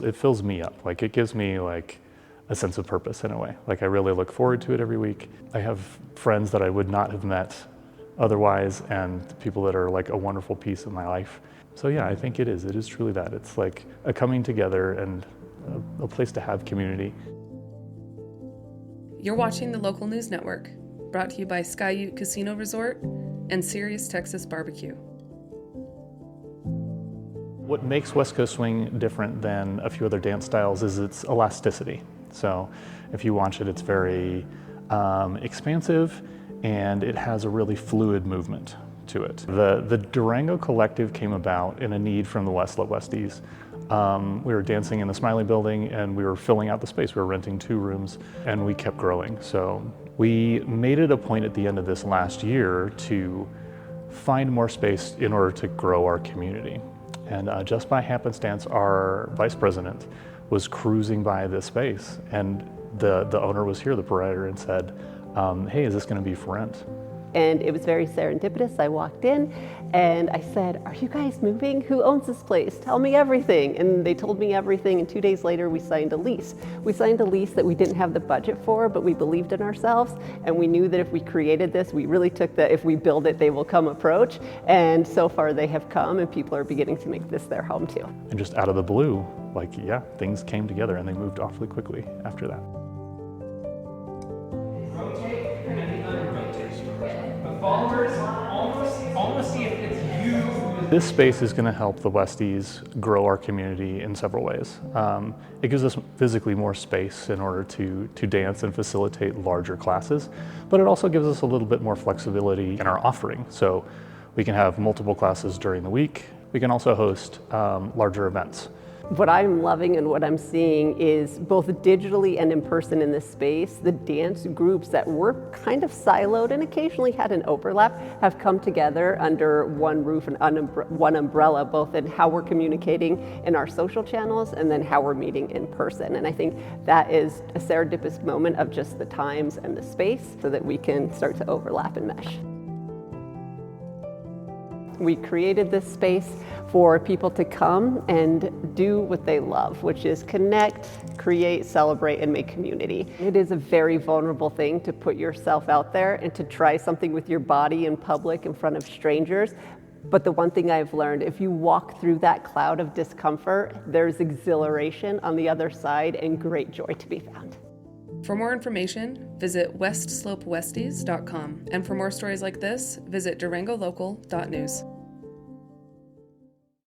it fills me up. Like, it gives me like a sense of purpose in a way. Like, I really look forward to it every week. I have friends that I would not have met otherwise, and people that are like a wonderful piece of my life. So yeah, I think it is truly that. It's like a coming together and a place to have community. You're watching the Local News Network, brought to you by Sky Ute Casino Resort and Sirius Texas Barbecue. What makes West Coast Swing different than a few other dance styles is its elasticity. So if you watch it, it's very expansive, and it has a really fluid movement to it. The Durango collective came about in a need from the Westlet Westies. We were dancing in the Smiley building, and we were filling out the space. We were renting 2 rooms, and we kept growing. So we made it a point at the end of this last year to find more space in order to grow our community. And just by happenstance, our vice president was cruising by this space, and the owner was here, the proprietor, and said, hey, is this going to be for rent? And it was very serendipitous. I walked in and I said, are you guys moving? Who owns this place? Tell me everything. And they told me everything, and 2 days later we signed a lease. We signed a lease that we didn't have the budget for, but we believed in ourselves, and we knew that if we created this, we really took the if we build it, they will come approach. And so far they have come, and people are beginning to make this their home too. And just out of the blue, like, yeah, things came together, and they moved awfully quickly after that. Followers almost see if it's you. This space is going to help the Westies grow our community in several ways. It gives us physically more space in order to dance and facilitate larger classes, but it also gives us a little bit more flexibility in our offering. So we can have multiple classes during the week. We can also host larger events. What I'm loving and what I'm seeing is both digitally and in person in this space, the dance groups that were kind of siloed and occasionally had an overlap have come together under one roof and one umbrella, both in how we're communicating in our social channels and then how we're meeting in person. And I think that is a serendipitous moment of just the times and the space so that we can start to overlap and mesh. We created this space for people to come and do what they love, which is connect, create, celebrate, and make community. It is a very vulnerable thing to put yourself out there and to try something with your body in public in front of strangers. But the one thing I've learned, if you walk through that cloud of discomfort, there's exhilaration on the other side and great joy to be found. For more information, visit westslopewesties.com. And for more stories like this, visit durangolocal.news.